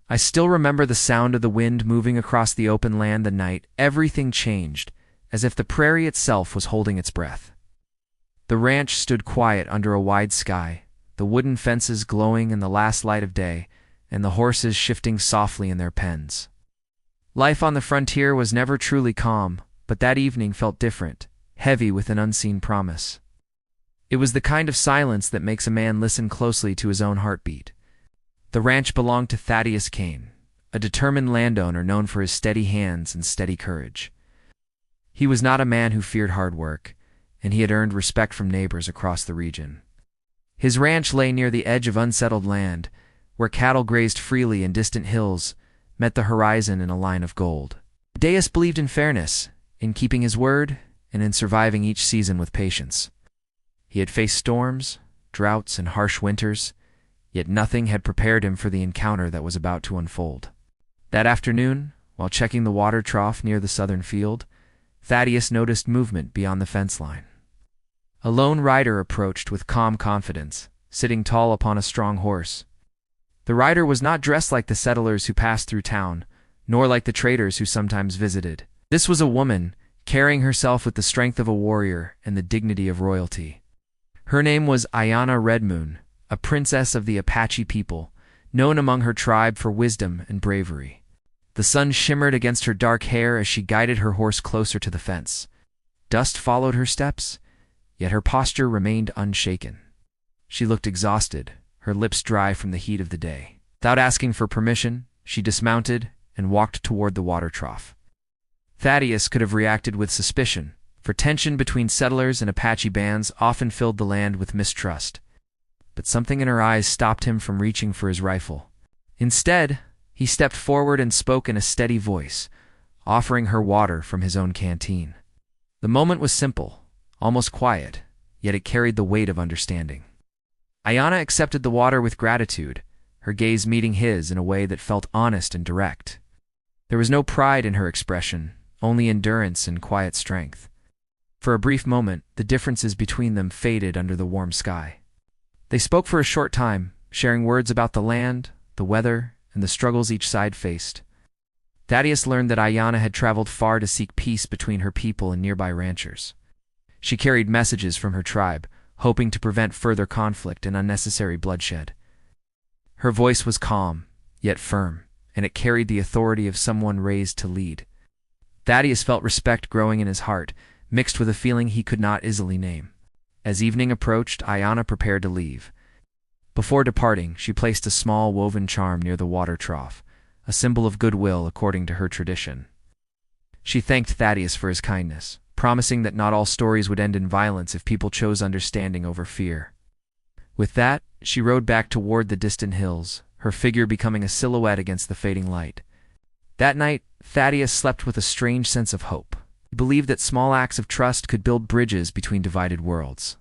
I still remember the sound of the wind moving across the open land the night everything changed, as if the prairie itself was holding its breath. The ranch stood quiet under a wide sky, the wooden fences glowing in the last light of day, and the horses shifting softly in their pens. Life on the frontier was never truly calm, but that evening felt different, heavy with an unseen promise. It was the kind of silence that makes a man listen closely to his own heartbeat. The ranch belonged to Thaddeus Kane, a determined landowner known for his steady hands and steady courage. He was not a man who feared hard work, and he had earned respect from neighbors across the region. His ranch lay near the edge of unsettled land, where cattle grazed freely and distant hills met the horizon in a line of gold. Thaddeus believed in fairness, in keeping his word, and in surviving each season with patience. He had faced storms, droughts, and harsh winters, yet nothing had prepared him for the encounter that was about to unfold. That afternoon, while checking the water trough near the southern field, Thaddeus noticed movement beyond the fence line. A lone rider approached with calm confidence, sitting tall upon a strong horse. The rider was not dressed like the settlers who passed through town, nor like the traders who sometimes visited. This was a woman, carrying herself with the strength of a warrior and the dignity of royalty. Her name was Ayanna Redmoon, a princess of the Apache people, known among her tribe for wisdom and bravery. The sun shimmered against her dark hair as she guided her horse closer to the fence. Dust followed her steps, yet her posture remained unshaken. She looked exhausted, her lips dry from the heat of the day. Without asking for permission, she dismounted and walked toward the water trough. Thaddeus could have reacted with suspicion, for tension between settlers and Apache bands often filled the land with mistrust. But something in her eyes stopped him from reaching for his rifle. Instead, he stepped forward and spoke in a steady voice, offering her water from his own canteen. The moment was simple, almost quiet, yet it carried the weight of understanding. Ayanna accepted the water with gratitude, her gaze meeting his in a way that felt honest and direct. There was no pride in her expression, only endurance and quiet strength. For a brief moment, the differences between them faded under the warm sky. They spoke for a short time, sharing words about the land, the weather, and the struggles each side faced. Thaddeus learned that Ayanna had traveled far to seek peace between her people and nearby ranchers. She carried messages from her tribe, hoping to prevent further conflict and unnecessary bloodshed. Her voice was calm, yet firm, and it carried the authority of someone raised to lead. Thaddeus felt respect growing in his heart, mixed with a feeling he could not easily name. As evening approached, Ayanna prepared to leave. Before departing, she placed a small woven charm near the water trough, a symbol of goodwill according to her tradition. She thanked Thaddeus for his kindness, promising that not all stories would end in violence if people chose understanding over fear. With that, she rode back toward the distant hills, her figure becoming a silhouette against the fading light. That night, Thaddeus slept with a strange sense of hope. He believed that small acts of trust could build bridges between divided worlds.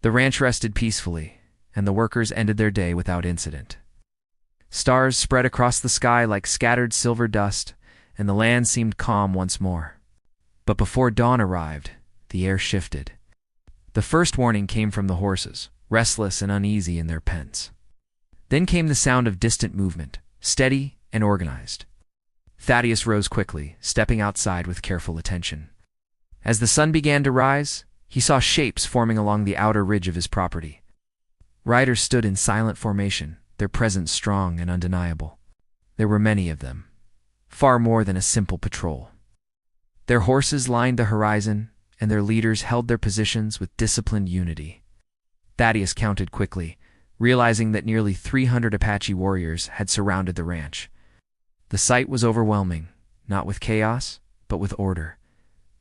The ranch rested peacefully, and the workers ended their day without incident. Stars spread across the sky like scattered silver dust, and the land seemed calm once more. But before dawn arrived, the air shifted. The first warning came from the horses, restless and uneasy in their pens. Then came the sound of distant movement, steady and organized. Thaddeus rose quickly, stepping outside with careful attention. As the sun began to rise, he saw shapes forming along the outer ridge of his property. Riders stood in silent formation, their presence strong and undeniable. There were many of them, far more than a simple patrol. Their horses lined the horizon, and their leaders held their positions with disciplined unity. Thaddeus counted quickly, realizing that nearly 300 Apache warriors had surrounded the ranch. The sight was overwhelming, not with chaos, but with order.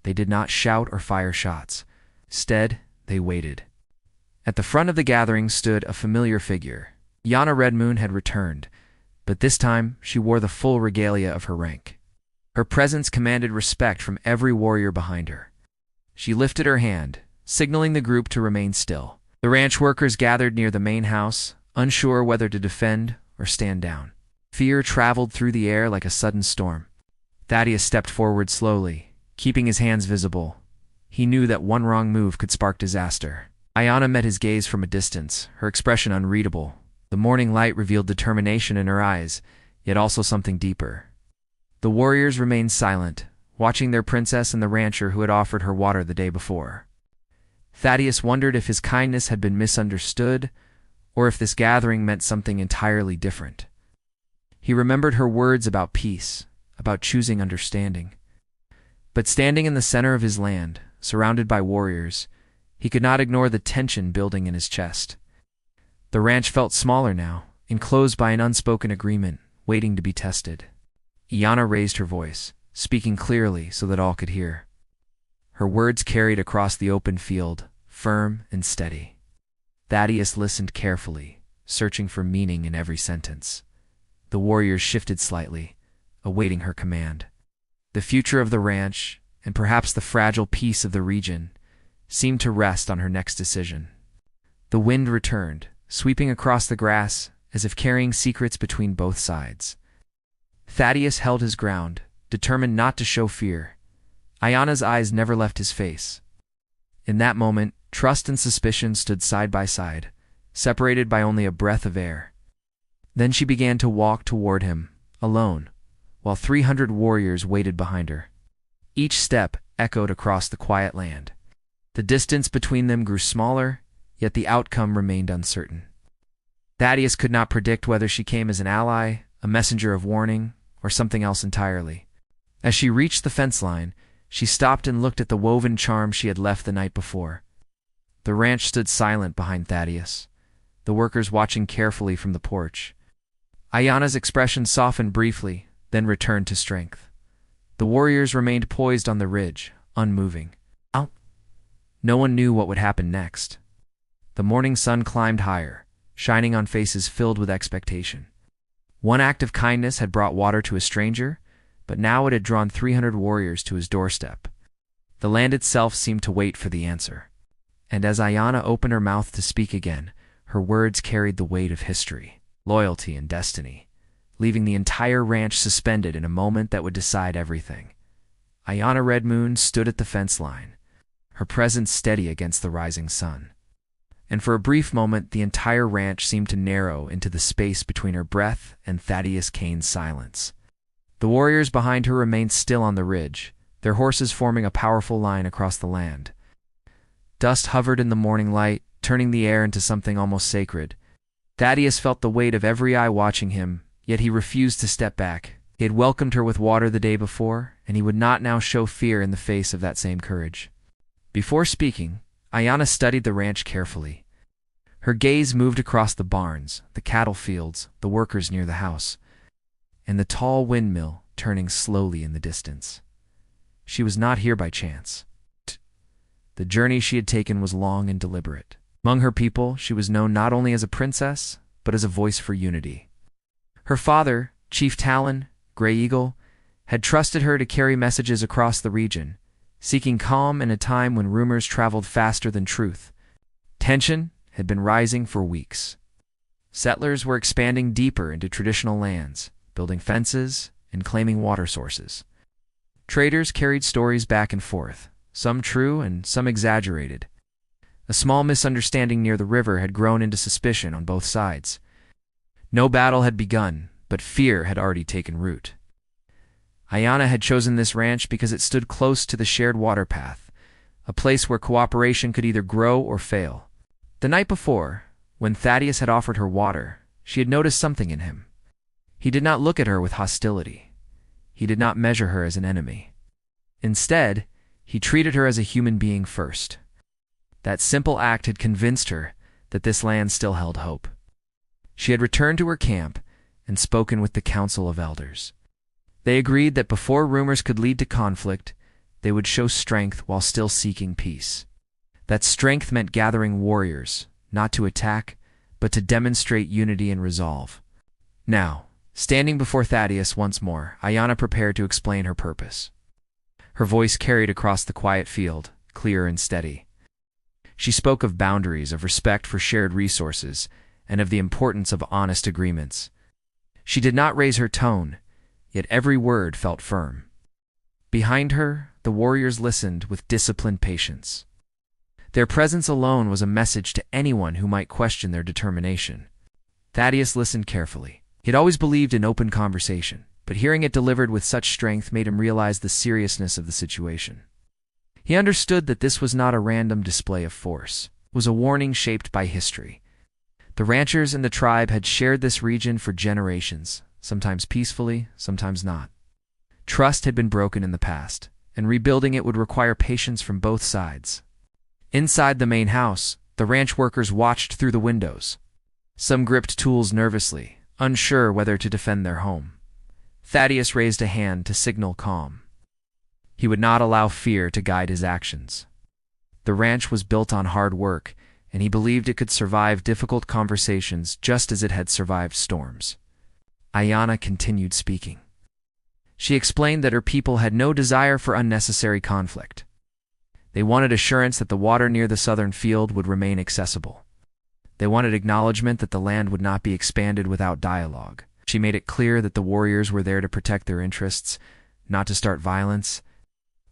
They did not shout or fire shots. Instead, they waited. At the front of the gathering stood a familiar figure. Ayanna Redmoon had returned, but this time she wore the full regalia of her rank. Her presence commanded respect from every warrior behind her. She lifted her hand, signaling the group to remain still. The ranch workers gathered near the main house, unsure whether to defend or stand down. Fear traveled through the air like a sudden storm. Thaddeus stepped forward slowly, keeping his hands visible. He knew that one wrong move could spark disaster. Ayanna met his gaze from a distance, her expression unreadable. The morning light revealed determination in her eyes, yet also something deeper. The warriors remained silent, watching their princess and the rancher who had offered her water the day before. Thaddeus wondered if his kindness had been misunderstood, or if this gathering meant something entirely different. He remembered her words about peace, about choosing understanding. But standing in the center of his land, surrounded by warriors, he could not ignore the tension building in his chest. The ranch felt smaller now, enclosed by an unspoken agreement, waiting to be tested. Iana raised her voice, speaking clearly so that all could hear. Her words carried across the open field, firm and steady. Thaddeus listened carefully, searching for meaning in every sentence. The warriors shifted slightly, awaiting her command. The future of the ranch, and perhaps the fragile peace of the region, seemed to rest on her next decision. The wind returned, sweeping across the grass as if carrying secrets between both sides. Thaddeus held his ground, determined not to show fear. Iana's eyes never left his face. In that moment, trust and suspicion stood side by side, separated by only a breath of air. Then she began to walk toward him, alone, while 300 warriors waited behind her. Each step echoed across the quiet land. The distance between them grew smaller, yet the outcome remained uncertain. Thaddeus could not predict whether she came as an ally, a messenger of warning, or something else entirely. As she reached the fence line, she stopped and looked at the woven charm she had left the night before. The ranch stood silent behind Thaddeus, the workers watching carefully from the porch. Iana's expression softened briefly, then returned to strength. The warriors remained poised on the ridge, unmoving. No one knew what would happen next. The morning sun climbed higher, shining on faces filled with expectation. One act of kindness had brought water to a stranger, but now it had drawn 300 warriors to his doorstep. The land itself seemed to wait for the answer. And as Iana opened her mouth to speak again, her words carried the weight of history, loyalty, and destiny, leaving the entire ranch suspended in a moment that would decide everything. Iana Redmoon stood at the fence line, her presence steady against the rising sun. And for a brief moment, the entire ranch seemed to narrow into the space between her breath and Thaddeus Kane's silence. The warriors behind her remained still on the ridge, their horses forming a powerful line across the land. Dust hovered in the morning light, turning the air into something almost sacred. Thaddeus felt the weight of every eye watching him, yet he refused to step back. He had welcomed her with water the day before, and he would not now show fear in the face of that same courage. Before speaking, Iana studied the ranch carefully. Her gaze moved across the barns, the cattle fields, the workers near the house, and the tall windmill turning slowly in the distance. She was not here by chance. The journey she had taken was long and deliberate. Among her people, she was known not only as a princess, but as a voice for unity. Her father, Chief Talon, Grey Eagle, had trusted her to carry messages across the region, seeking calm in a time when rumors traveled faster than truth. Tension had been rising for weeks. Settlers were expanding deeper into traditional lands, building fences and claiming water sources. Traders carried stories back and forth, some true and some exaggerated. A small misunderstanding near the river had grown into suspicion on both sides. No battle had begun, but fear had already taken root. Iana had chosen this ranch because it stood close to the shared water path, a place where cooperation could either grow or fail. The night before, when Thaddeus had offered her water, she had noticed something in him. He did not look at her with hostility. He did not measure her as an enemy. Instead, he treated her as a human being first. That simple act had convinced her that this land still held hope. She had returned to her camp and spoken with the Council of Elders. They agreed that before rumors could lead to conflict, they would show strength while still seeking peace. That strength meant gathering warriors, not to attack, but to demonstrate unity and resolve. Now, standing before Thaddeus once more, Iana prepared to explain her purpose. Her voice carried across the quiet field, clear and steady. She spoke of boundaries, of respect for shared resources, and of the importance of honest agreements. She did not raise her tone, yet every word felt firm. Behind her, the warriors listened with disciplined patience. Their presence alone was a message to anyone who might question their determination. Thaddeus listened carefully, He had always believed in open conversation, but hearing it delivered with such strength made him realize the seriousness of the situation. He understood that this was not a random display of force. It was a warning shaped by history. The ranchers and the tribe had shared this region for generations, sometimes peacefully, sometimes not. Trust had been broken in the past, and rebuilding it would require patience from both sides. Inside the main house, the ranch workers watched through the windows. Some gripped tools nervously, unsure whether to defend their home. Thaddeus raised a hand to signal calm. He would not allow fear to guide his actions. The ranch was built on hard work, and he believed it could survive difficult conversations just as it had survived storms. Ayanna continued speaking. She explained that her people had no desire for unnecessary conflict. They wanted assurance that the water near the southern field would remain accessible. They wanted acknowledgement that the land would not be expanded without dialogue. She made it clear that the warriors were there to protect their interests, not to start violence.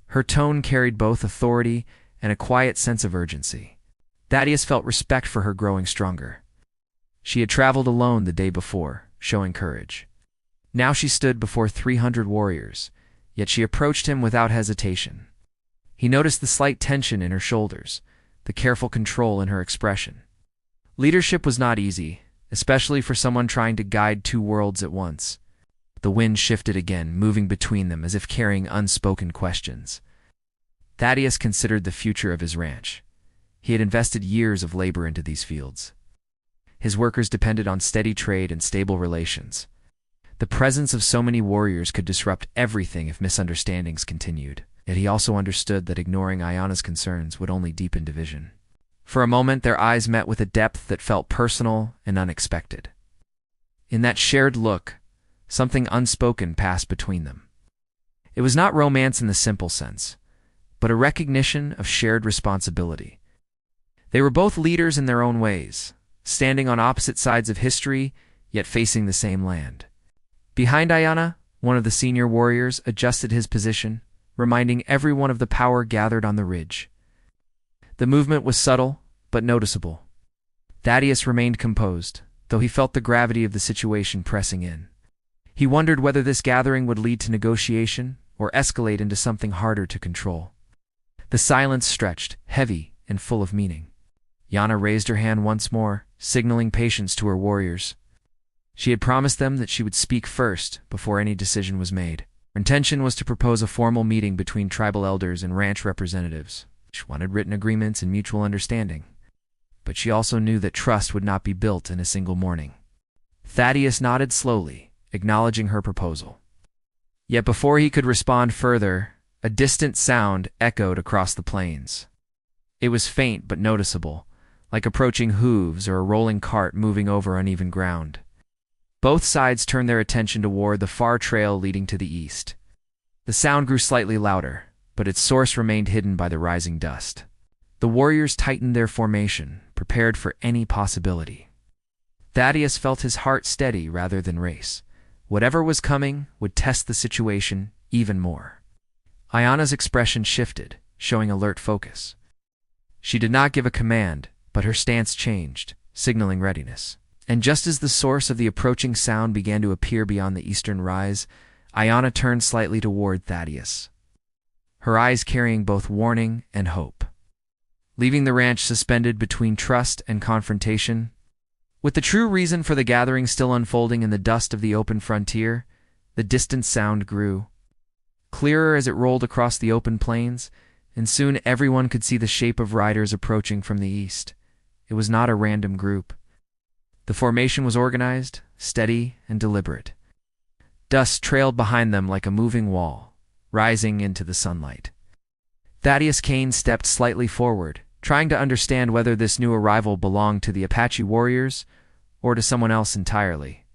Her tone carried both authority and a quiet sense of urgency. Thaddeus felt respect for her growing stronger. She had traveled alone the day before, showing courage. Now she stood before 300 warriors, yet she approached him without hesitation. He noticed the slight tension in her shoulders, the careful control in her expression. Leadership was not easy, especially for someone trying to guide two worlds at once. The wind shifted again, moving between them as if carrying unspoken questions. Thaddeus considered the future of his ranch. He had invested years of labor into these fields. His workers depended on steady trade and stable relations. The presence of so many warriors could disrupt everything if misunderstandings continued. Yet he also understood that ignoring Ayanna's concerns would only deepen division. For a moment, their eyes met with a depth that felt personal and unexpected. In that shared look, something unspoken passed between them. It was not romance in the simple sense, but a recognition of shared responsibility. They were both leaders in their own ways, standing on opposite sides of history, yet facing the same land. Behind Ayanna, one of the senior warriors adjusted his position, reminding everyone of the power gathered on the ridge. The movement was subtle, but noticeable. Thaddeus remained composed, though he felt the gravity of the situation pressing in. He wondered whether this gathering would lead to negotiation or escalate into something harder to control. The silence stretched, heavy and full of meaning. Ayanna raised her hand once more, signaling patience to her warriors. She had promised them that she would speak first before any decision was made. Her intention was to propose a formal meeting between tribal elders and ranch representatives. She wanted written agreements and mutual understanding. But she also knew that trust would not be built in a single morning. Thaddeus nodded slowly, acknowledging her proposal. Yet before he could respond further, a distant sound echoed across the plains. It was faint but noticeable, like approaching hooves or a rolling cart moving over uneven ground. Both sides turned their attention toward the far trail leading to the east. The sound grew slightly louder, but its source remained hidden by the rising dust. The warriors tightened their formation, prepared for any possibility. Thaddeus felt his heart steady rather than race. Whatever was coming would test the situation even more. Ayanna's expression shifted, showing alert focus. She did not give a command, but her stance changed, signaling readiness. And just as the source of the approaching sound began to appear beyond the eastern rise, Ayanna turned slightly toward Thaddeus, her eyes carrying both warning and hope. Leaving the ranch suspended between trust and confrontation, with the true reason for the gathering still unfolding in the dust of the open frontier, the distant sound grew, clearer as it rolled across the open plains, and soon everyone could see the shape of riders approaching from the east. It was not a random group. The formation was organized, steady, and deliberate. Dust trailed behind them like a moving wall, rising into the sunlight. Thaddeus Kane stepped slightly forward, trying to understand whether this new arrival belonged to the Apache warriors or to someone else entirely.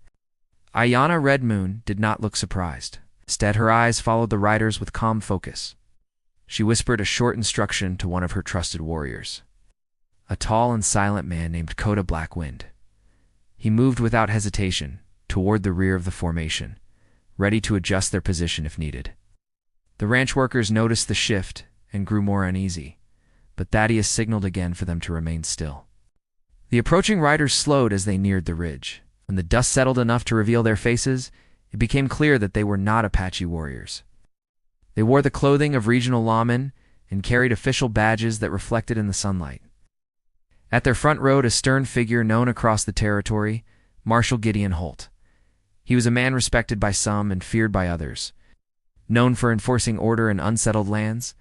Ayanna Red Moon did not look surprised. Instead, her eyes followed the riders with calm focus. She whispered a short instruction to one of her trusted warriors, a tall and silent man named Coda Blackwind. He moved without hesitation toward the rear of the formation, ready to adjust their position if needed. The ranch workers noticed the shift and grew more uneasy, but Thaddeus signaled again for them to remain still. The approaching riders slowed as they neared the ridge. When the dust settled enough to reveal their faces, it became clear that they were not Apache warriors. They wore the clothing of regional lawmen and carried official badges that reflected in the sunlight. At their front rode a stern figure known across the territory, Marshal Gideon Holt. He was a man respected by some and feared by others. Known for enforcing order in unsettled lands,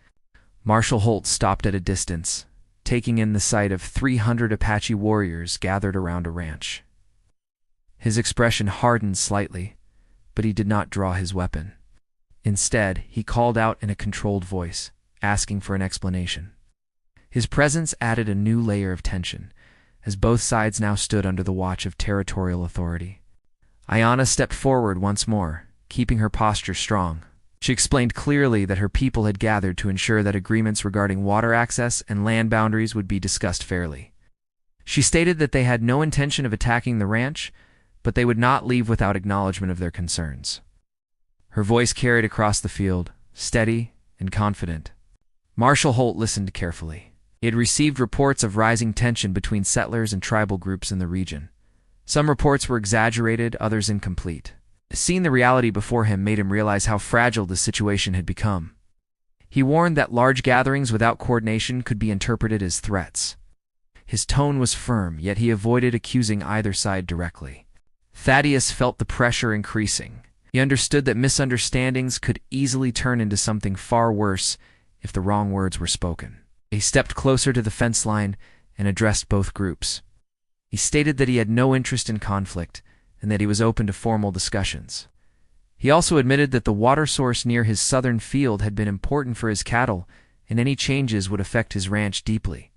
Marshal Holt stopped at a distance, taking in the sight of 300 Apache warriors gathered around a ranch. His expression hardened slightly, but he did not draw his weapon. Instead, he called out in a controlled voice, asking for an explanation. His presence added a new layer of tension, as both sides now stood under the watch of territorial authority. Ayanna stepped forward once more, keeping her posture strong. She explained clearly that her people had gathered to ensure that agreements regarding water access and land boundaries would be discussed fairly. She stated that they had no intention of attacking the ranch, but they would not leave without acknowledgement of their concerns. Her voice carried across the field, steady and confident. Marshal Holt listened carefully. He had received reports of rising tension between settlers and tribal groups in the region. Some reports were exaggerated, others incomplete. Seeing the reality before him made him realize how fragile the situation had become. He warned that large gatherings without coordination could be interpreted as threats. His tone was firm, yet he avoided accusing either side directly. Thaddeus felt the pressure increasing. He understood that misunderstandings could easily turn into something far worse if the wrong words were spoken. He stepped closer to the fence line and addressed both groups. He stated that he had no interest in conflict and that he was open to formal discussions. He also admitted that the water source near his southern field had been important for his cattle, and any changes would affect his ranch deeply.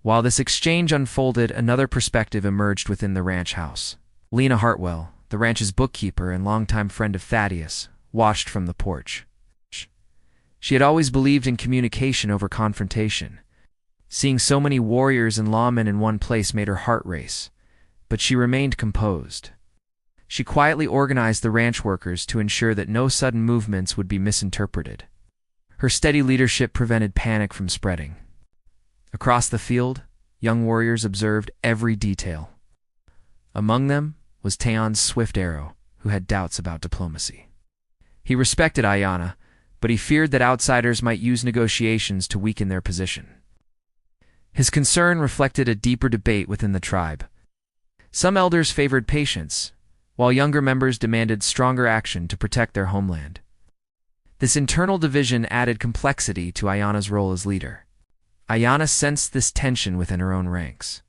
While this exchange unfolded, another perspective emerged within the ranch house. Lena Hartwell, the ranch's bookkeeper and longtime friend of Thaddeus, watched from the porch. She had always believed in communication over confrontation. Seeing so many warriors and lawmen in one place made her heart race, but she remained composed. She quietly organized the ranch workers to ensure that no sudden movements would be misinterpreted. Her steady leadership prevented panic from spreading. Across the field, young warriors observed every detail. Among them was Taon's swift arrow, who had doubts about diplomacy. He respected Ayanna, but he feared that outsiders might use negotiations to weaken their position. His concern reflected a deeper debate within the tribe. Some elders favored patience, while younger members demanded stronger action to protect their homeland. This internal division added complexity to Ayanna's role as leader. Ayanna sensed this tension within her own ranks.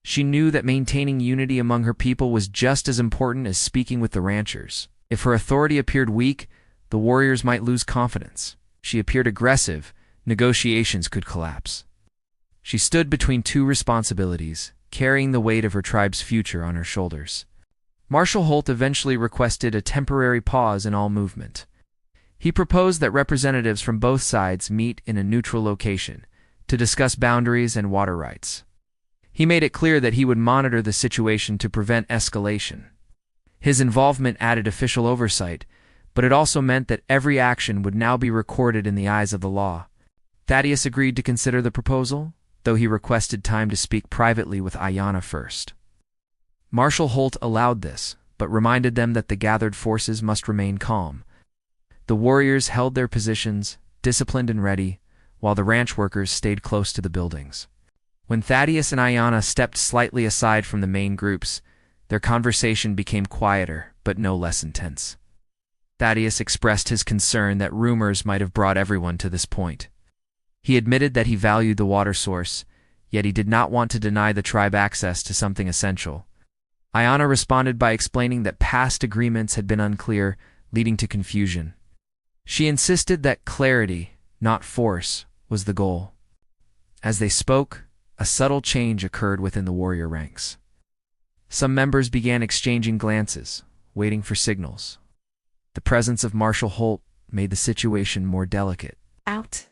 She knew that maintaining unity among her people was just as important as speaking with the ranchers. If her authority appeared weak, the warriors might lose confidence. If she appeared aggressive, negotiations could collapse. She stood between two responsibilities, carrying the weight of her tribe's future on her shoulders. Marshal Holt eventually requested a temporary pause in all movement. He proposed that representatives from both sides meet in a neutral location to discuss boundaries and water rights. He made it clear that he would monitor the situation to prevent escalation. His involvement added official oversight, but it also meant that every action would now be recorded in the eyes of the law. Thaddeus agreed to consider the proposal, though he requested time to speak privately with Ayanna first. Marshal Holt allowed this, but reminded them that the gathered forces must remain calm. The warriors held their positions, disciplined and ready, while the ranch workers stayed close to the buildings. When Thaddeus and Ayanna stepped slightly aside from the main groups, their conversation became quieter, but no less intense. Thaddeus expressed his concern that rumors might have brought everyone to this point. He admitted that he valued the water source, yet he did not want to deny the tribe access to something essential. Ayanna responded by explaining that past agreements had been unclear, leading to confusion. She insisted that clarity, not force, was the goal. As they spoke, a subtle change occurred within the warrior ranks. Some members began exchanging glances, waiting for signals. The presence of Marshal Holt made the situation more delicate. Out.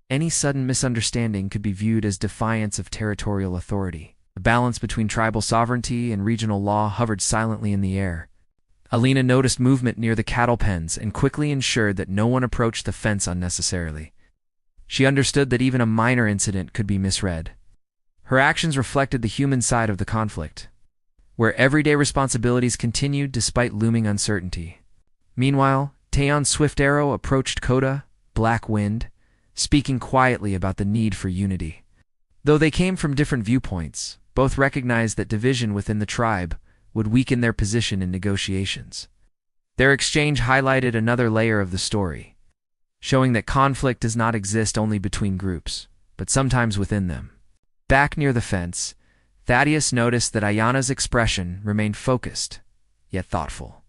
Any sudden misunderstanding could be viewed as defiance of territorial authority. The balance between tribal sovereignty and regional law hovered silently in the air. Alina noticed movement near the cattle pens and quickly ensured that no one approached the fence unnecessarily. She understood that even a minor incident could be misread. Her actions reflected the human side of the conflict. where everyday responsibilities continued despite looming uncertainty. Meanwhile, Taeon's swift arrow approached Coda, Black Wind, speaking quietly about the need for unity. Though they came from different viewpoints, both recognized that division within the tribe would weaken their position in negotiations. Their exchange highlighted another layer of the story, showing that conflict does not exist only between groups, but sometimes within them. Back near the fence, Thaddeus noticed that Ayana's expression remained focused, yet thoughtful.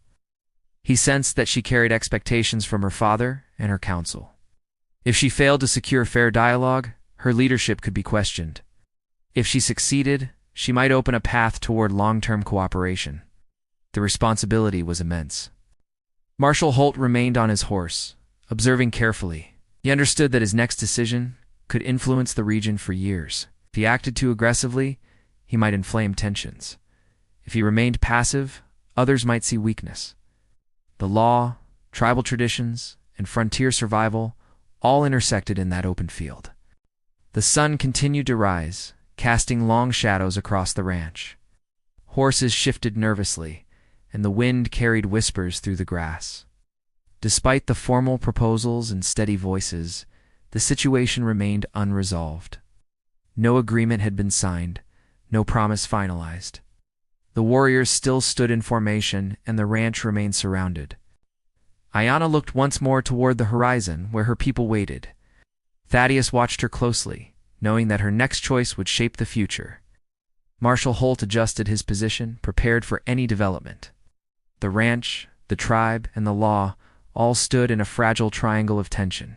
He sensed that she carried expectations from her father and her council. If she failed to secure fair dialogue, her leadership could be questioned. If she succeeded, she might open a path toward long-term cooperation. The responsibility was immense. Marshal Holt remained on his horse, observing carefully. He understood that his next decision could influence the region for years. If he acted too aggressively, he might inflame tensions. If he remained passive, others might see weakness. The law, tribal traditions, and frontier survival all intersected in that open field. The sun continued to rise, casting long shadows across the ranch. Horses shifted nervously, and the wind carried whispers through the grass. Despite the formal proposals and steady voices, the situation remained unresolved. No agreement had been signed, no promise finalized. The warriors still stood in formation, and the ranch remained surrounded. Ayana looked once more toward the horizon, where her people waited. Thaddeus watched her closely, knowing that her next choice would shape the future. Marshal Holt adjusted his position, prepared for any development. The ranch, the tribe, and the law all stood in a fragile triangle of tension.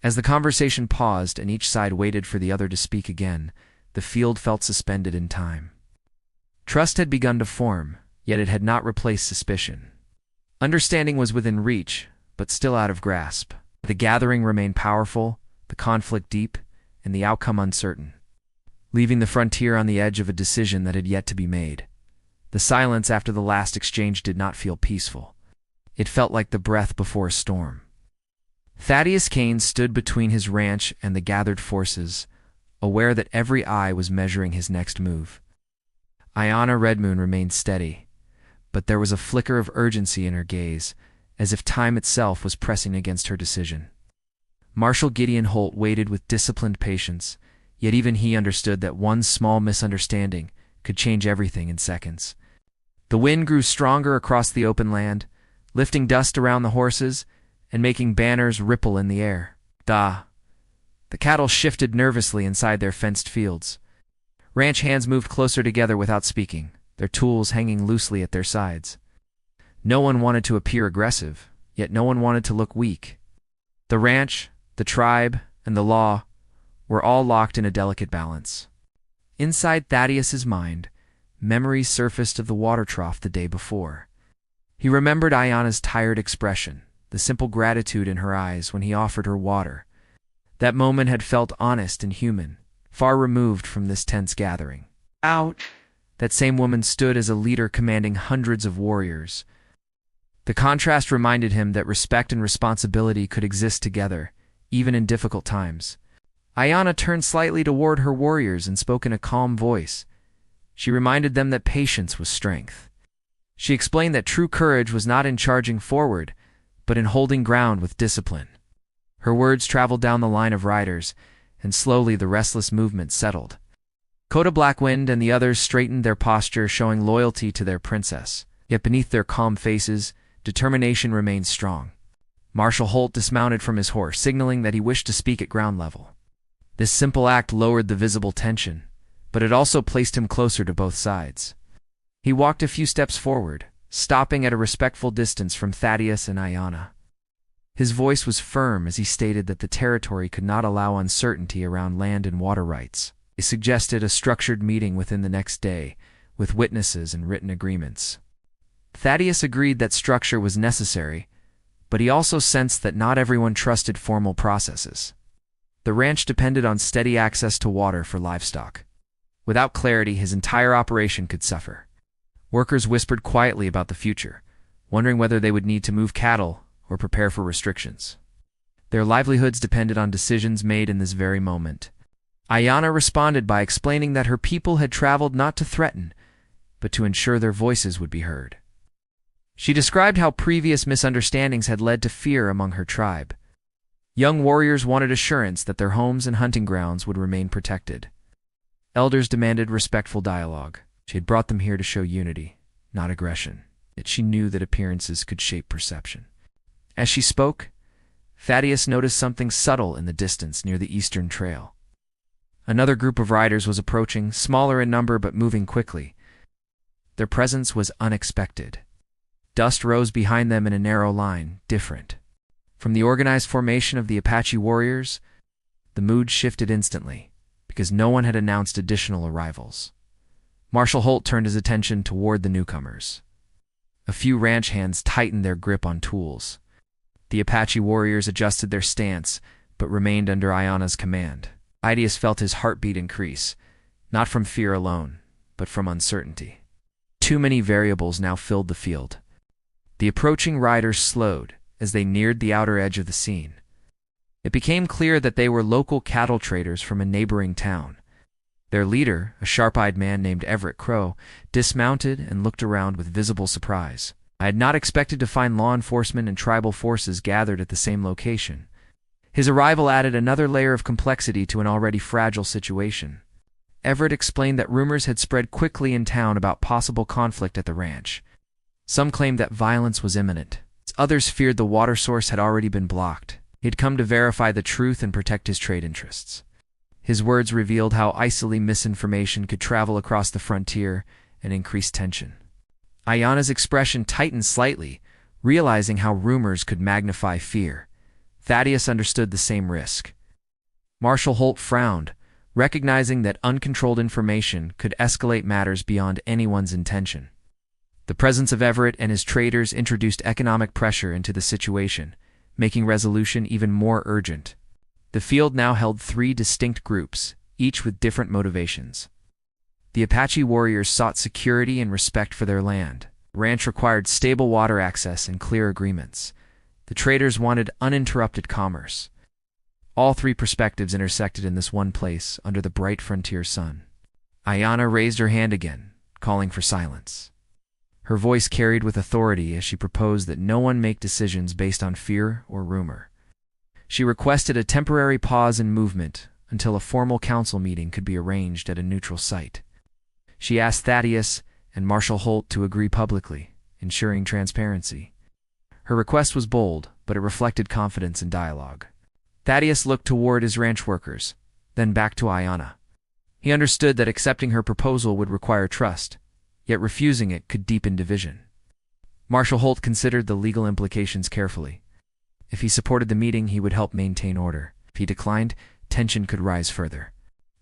As the conversation paused and each side waited for the other to speak again, the field felt suspended in time. Trust had begun to form, yet it had not replaced suspicion. Understanding was within reach, but still out of grasp. The gathering remained powerful, the conflict deep, and the outcome uncertain, leaving the frontier on the edge of a decision that had yet to be made. The silence after the last exchange did not feel peaceful. It felt like the breath before a storm. Thaddeus Kane stood between his ranch and the gathered forces, aware that every eye was measuring his next move. Ayana Redmoon remained steady, but there was a flicker of urgency in her gaze, as if time itself was pressing against her decision. Marshal Gideon Holt waited with disciplined patience, yet even he understood that one small misunderstanding could change everything in seconds. The wind grew stronger across the open land, lifting dust around the horses and making banners ripple in the air. The cattle shifted nervously inside their fenced fields. Ranch hands moved closer together without speaking, their tools hanging loosely at their sides. No one wanted to appear aggressive, yet no one wanted to look weak. The ranch, the tribe, and the law were all locked in a delicate balance. Inside Thaddeus's mind, memories surfaced of the water trough the day before. He remembered Ayana's tired expression, the simple gratitude in her eyes when he offered her water. That moment had felt honest and human, far removed from this tense gathering. Ouch! That same woman stood as a leader commanding hundreds of warriors. The contrast reminded him that respect and responsibility could exist together, even in difficult times. Ayana turned slightly toward her warriors and spoke in a calm voice. She reminded them that patience was strength. She explained that true courage was not in charging forward, but in holding ground with discipline. Her words traveled down the line of riders, and slowly the restless movement settled. Coda Blackwind and the others straightened their posture, showing loyalty to their princess. Yet beneath their calm faces, determination remained strong. Marshal Holt dismounted from his horse, signaling that he wished to speak at ground level. This simple act lowered the visible tension, but it also placed him closer to both sides. He walked a few steps forward, stopping at a respectful distance from Thaddeus and Ayana. His voice was firm as he stated that the territory could not allow uncertainty around land and water rights. He suggested a structured meeting within the next day, with witnesses and written agreements. Thaddeus agreed that structure was necessary, but he also sensed that not everyone trusted formal processes. The ranch depended on steady access to water for livestock. Without clarity, his entire operation could suffer. Workers whispered quietly about the future, wondering whether they would need to move cattle or prepare for restrictions. Their livelihoods depended on decisions made in this very moment. Ayana responded by explaining that her people had traveled not to threaten, but to ensure their voices would be heard. She described how previous misunderstandings had led to fear among her tribe. Young warriors wanted assurance that their homes and hunting grounds would remain protected. Elders demanded respectful dialogue. She had brought them here to show unity, not aggression, yet she knew that appearances could shape perception. As she spoke, Thaddeus noticed something subtle in the distance near the eastern trail. Another group of riders was approaching, smaller in number but moving quickly. Their presence was unexpected. Dust rose behind them in a narrow line, different. From the organized formation of the Apache warriors, the mood shifted instantly, because no one had announced additional arrivals. Marshal Holt turned his attention toward the newcomers. A few ranch hands tightened their grip on tools. The Apache warriors adjusted their stance, but remained under Ayanna's command. Thaddeus felt his heartbeat increase, not from fear alone, but from uncertainty. Too many variables now filled the field. The approaching riders slowed as they neared the outer edge of the scene. It became clear that they were local cattle traders from a neighboring town. Their leader, a sharp-eyed man named Everett Crow, dismounted and looked around with visible surprise. I had not expected to find law enforcement and tribal forces gathered at the same location. His arrival added another layer of complexity to an already fragile situation. Everett explained that rumors had spread quickly in town about possible conflict at the ranch. Some claimed that violence was imminent. Others feared the water source had already been blocked. He had come to verify the truth and protect his trade interests. His words revealed how easily misinformation could travel across the frontier and increase tension. Ayanna's expression tightened slightly, realizing how rumors could magnify fear. Thaddeus understood the same risk. Marshal Holt frowned, recognizing that uncontrolled information could escalate matters beyond anyone's intention. The presence of Everett and his traders introduced economic pressure into the situation, making resolution even more urgent. The field now held 3 distinct groups, each with different motivations. The Apache warriors sought security and respect for their land. The ranch required stable water access and clear agreements. The traders wanted uninterrupted commerce. All 3 perspectives intersected in this one place under the bright frontier sun. Ayanna raised her hand again, calling for silence. Her voice carried with authority as she proposed that no one make decisions based on fear or rumor. She requested a temporary pause in movement until a formal council meeting could be arranged at a neutral site. She asked Thaddeus and Marshal Holt to agree publicly, ensuring transparency. Her request was bold, but it reflected confidence in dialogue. Thaddeus looked toward his ranch workers, then back to Ayanna. He understood that accepting her proposal would require trust, yet refusing it could deepen division. Marshal Holt considered the legal implications carefully. If he supported the meeting, he would help maintain order. If he declined, tension could rise further.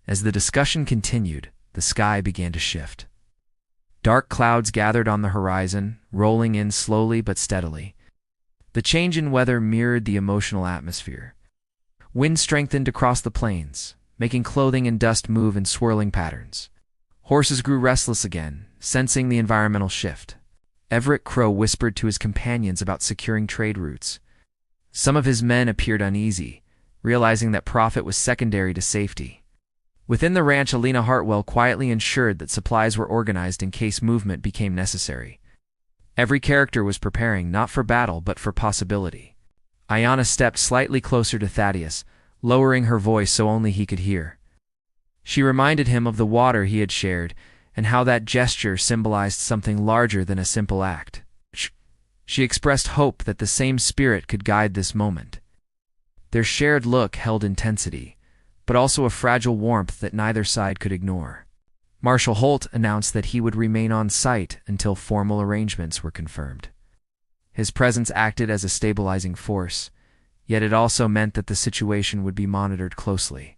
As the discussion continued, the sky began to shift. Dark clouds gathered on the horizon, rolling in slowly but steadily. The change in weather mirrored the emotional atmosphere. Wind strengthened across the plains, making clothing and dust move in swirling patterns. Horses grew restless again, sensing the environmental shift. Everett Crow whispered to his companions about securing trade routes. Some of his men appeared uneasy, realizing that profit was secondary to safety. Within the ranch, Alina Hartwell quietly ensured that supplies were organized in case movement became necessary. Every character was preparing not for battle but for possibility. Ayanna stepped slightly closer to Thaddeus, lowering her voice so only he could hear. She reminded him of the water he had shared and how that gesture symbolized something larger than a simple act. She expressed hope that the same spirit could guide this moment. Their shared look held intensity, but also a fragile warmth that neither side could ignore. Marshal Holt announced that he would remain on site until formal arrangements were confirmed. His presence acted as a stabilizing force, yet it also meant that the situation would be monitored closely.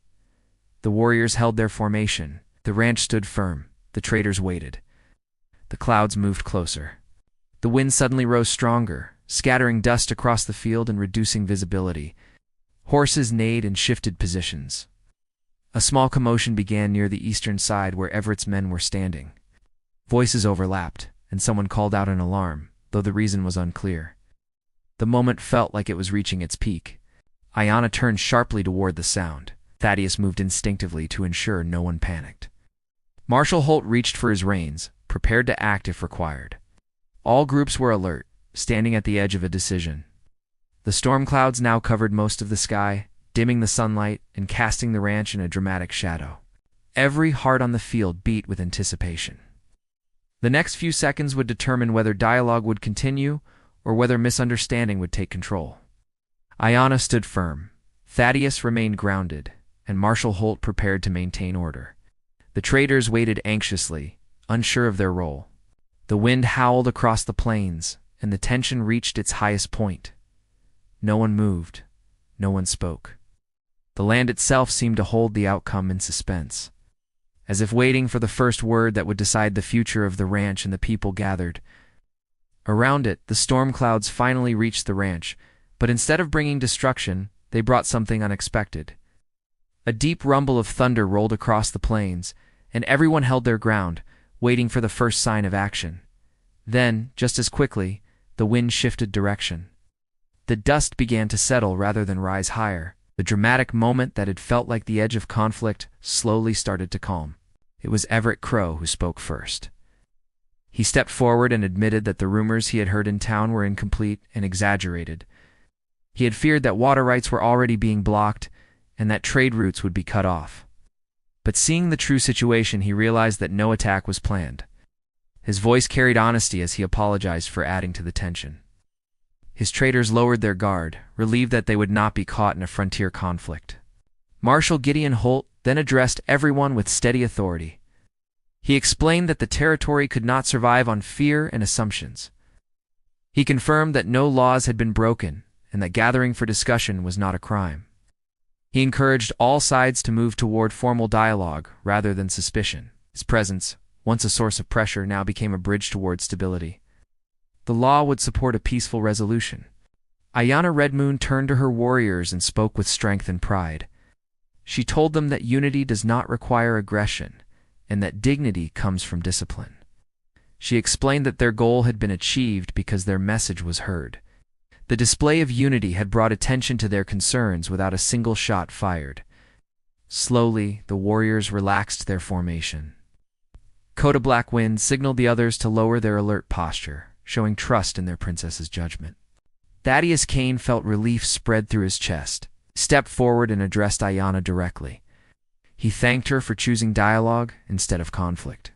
The warriors held their formation, the ranch stood firm, the traders waited. The clouds moved closer. The wind suddenly rose stronger, scattering dust across the field and reducing visibility. Horses neighed and shifted positions. A small commotion began near the eastern side where Everett's men were standing. Voices overlapped, and someone called out an alarm, though the reason was unclear. The moment felt like it was reaching its peak. Ayanna turned sharply toward the sound. Thaddeus moved instinctively to ensure no one panicked. Marshal Holt reached for his reins, prepared to act if required. All groups were alert, standing at the edge of a decision. The storm clouds now covered most of the sky, dimming the sunlight and casting the ranch in a dramatic shadow. Every heart on the field beat with anticipation. The next few seconds would determine whether dialogue would continue or whether misunderstanding would take control. Ayanna stood firm. Thaddeus remained grounded, and Marshal Holt prepared to maintain order. The traders waited anxiously, unsure of their role. The wind howled across the plains, and the tension reached its highest point. No one moved. No one spoke. The land itself seemed to hold the outcome in suspense, as if waiting for the first word that would decide the future of the ranch and the people gathered. Around it, the storm clouds finally reached the ranch, but instead of bringing destruction, they brought something unexpected. A deep rumble of thunder rolled across the plains, and everyone held their ground, waiting for the first sign of action. Then, just as quickly, the wind shifted direction. The dust began to settle rather than rise higher. The dramatic moment that had felt like the edge of conflict slowly started to calm. It was Everett Crow who spoke first. He stepped forward and admitted that the rumors he had heard in town were incomplete and exaggerated. He had feared that water rights were already being blocked and that trade routes would be cut off. But seeing the true situation, he realized that no attack was planned. His voice carried honesty as he apologized for adding to the tension. His traders lowered their guard, relieved that they would not be caught in a frontier conflict. Marshal Gideon Holt then addressed everyone with steady authority. He explained that the territory could not survive on fear and assumptions. He confirmed that no laws had been broken and that gathering for discussion was not a crime. He encouraged all sides to move toward formal dialogue rather than suspicion. His presence, once a source of pressure, now became a bridge toward stability. The law would support a peaceful resolution. Ayanna Redmoon turned to her warriors and spoke with strength and pride. She told them that unity does not require aggression, and that dignity comes from discipline. She explained that their goal had been achieved because their message was heard. The display of unity had brought attention to their concerns without a single shot fired. Slowly, the warriors relaxed their formation. Coda Black Wind signaled the others to lower their alert posture, showing trust in their princess's judgment. Thaddeus Kane felt relief spread through his chest, stepped forward and addressed Ayanna directly. He thanked her for choosing dialogue instead of conflict.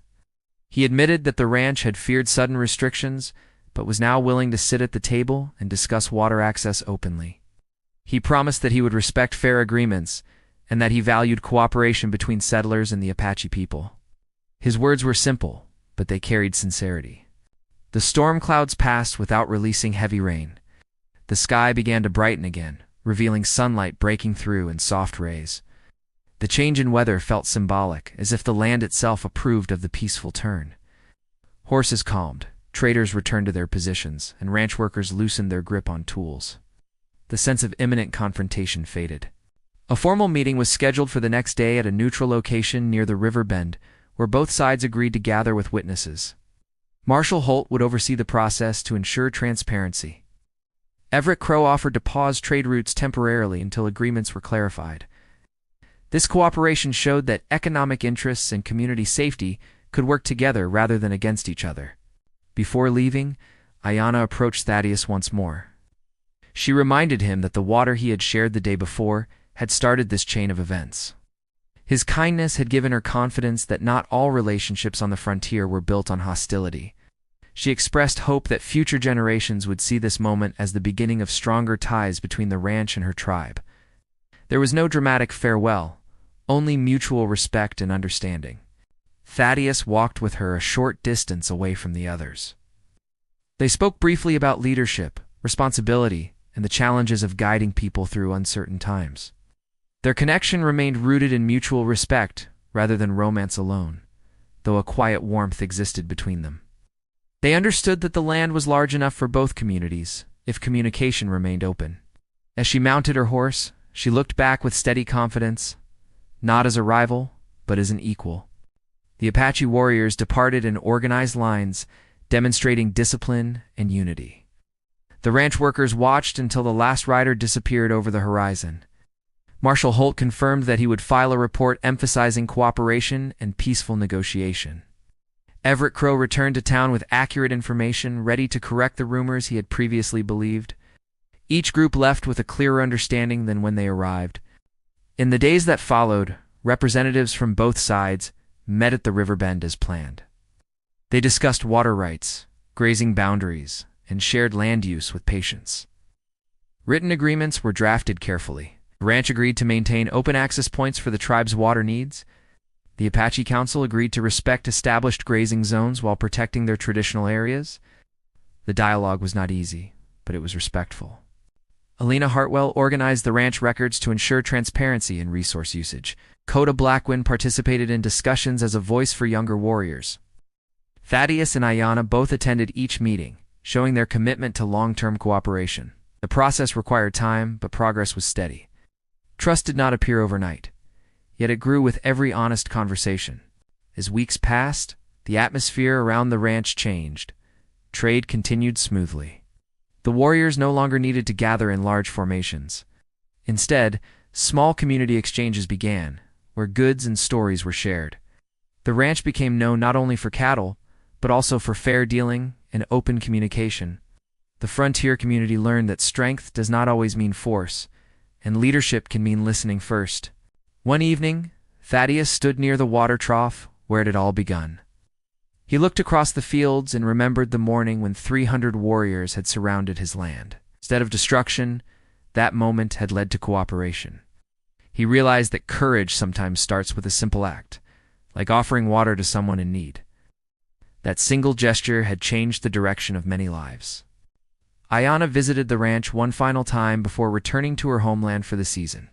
He admitted that the ranch had feared sudden restrictions, but was now willing to sit at the table and discuss water access openly. He promised that he would respect fair agreements and that he valued cooperation between settlers and the Apache people. His words were simple, but they carried sincerity. The storm clouds passed without releasing heavy rain. The sky began to brighten again, revealing sunlight breaking through in soft rays. The change in weather felt symbolic, as if the land itself approved of the peaceful turn. Horses calmed, traders returned to their positions, and ranch workers loosened their grip on tools. The sense of imminent confrontation faded. A formal meeting was scheduled for the next day at a neutral location near the river bend, where both sides agreed to gather with witnesses. Marshal Holt would oversee the process to ensure transparency. Everett Crow offered to pause trade routes temporarily until agreements were clarified. This cooperation showed that economic interests and community safety could work together rather than against each other. Before leaving, Ayanna approached Thaddeus once more. She reminded him that the water he had shared the day before had started this chain of events. His kindness had given her confidence that not all relationships on the frontier were built on hostility. She expressed hope that future generations would see this moment as the beginning of stronger ties between the ranch and her tribe. There was no dramatic farewell, only mutual respect and understanding. Thaddeus walked with her a short distance away from the others. They spoke briefly about leadership, responsibility, and the challenges of guiding people through uncertain times. Their connection remained rooted in mutual respect rather than romance alone, though a quiet warmth existed between them. They understood that the land was large enough for both communities, if communication remained open. As she mounted her horse, she looked back with steady confidence, not as a rival, but as an equal. The Apache warriors departed in organized lines, demonstrating discipline and unity. The ranch workers watched until the last rider disappeared over the horizon. Marshal Holt confirmed that he would file a report emphasizing cooperation and peaceful negotiation. Everett Crow returned to town with accurate information, ready to correct the rumors he had previously believed. Each group left with a clearer understanding than when they arrived. In the days that followed, representatives from both sides met at the riverbend as planned. They discussed water rights, grazing boundaries, and shared land use with patience. Written agreements were drafted carefully. The ranch agreed to maintain open access points for the tribe's water needs. The Apache Council agreed to respect established grazing zones while protecting their traditional areas. The dialogue was not easy, but it was respectful. Alina Hartwell organized the ranch records to ensure transparency in resource usage. Coda Blackwind participated in discussions as a voice for younger warriors. Thaddeus and Ayanna both attended each meeting, showing their commitment to long-term cooperation. The process required time, but progress was steady. Trust did not appear overnight, yet it grew with every honest conversation. As weeks passed, the atmosphere around the ranch changed. Trade continued smoothly. The warriors no longer needed to gather in large formations. Instead, small community exchanges began, where goods and stories were shared. The ranch became known not only for cattle, but also for fair dealing and open communication. The frontier community learned that strength does not always mean force, and leadership can mean listening first. One evening, Thaddeus stood near the water trough where it had all begun. He looked across the fields and remembered the morning when 300 warriors had surrounded his land. Instead of destruction, that moment had led to cooperation. He realized that courage sometimes starts with a simple act, like offering water to someone in need. That single gesture had changed the direction of many lives. Ayanna visited the ranch one final time before returning to her homeland for the season.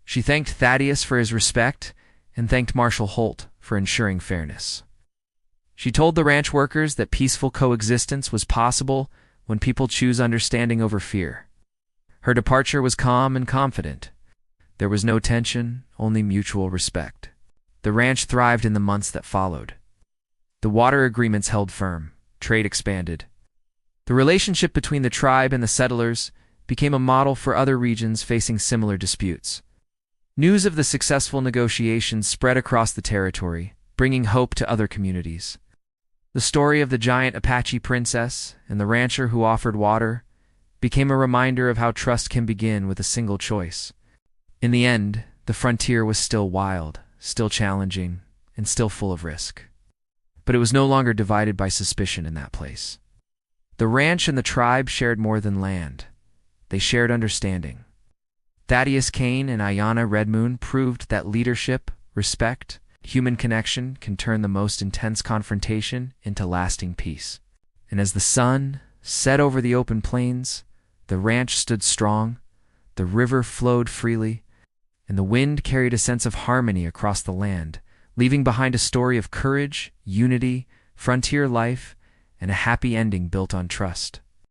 She thanked Thaddeus for his respect and thanked Marshal Holt for ensuring fairness. She told the ranch workers that peaceful coexistence was possible when people choose understanding over fear. Her departure was calm and confident. There was no tension, only mutual respect. The ranch thrived in the months that followed. The water agreements held firm, trade expanded. The relationship between the tribe and the settlers became a model for other regions facing similar disputes. News of the successful negotiations spread across the territory, bringing hope to other communities. The story of the giant Apache princess and the rancher who offered water became a reminder of how trust can begin with a single choice. In the end, the frontier was still wild, still challenging, and still full of risk. But it was no longer divided by suspicion in that place. The ranch and the tribe shared more than land. They shared understanding. Thaddeus Kane and Ayanna Redmoon proved that leadership, respect, human connection can turn the most intense confrontation into lasting peace. And as the sun set over the open plains, the ranch stood strong, the river flowed freely, and the wind carried a sense of harmony across the land, leaving behind a story of courage, unity, frontier life, and a happy ending built on trust.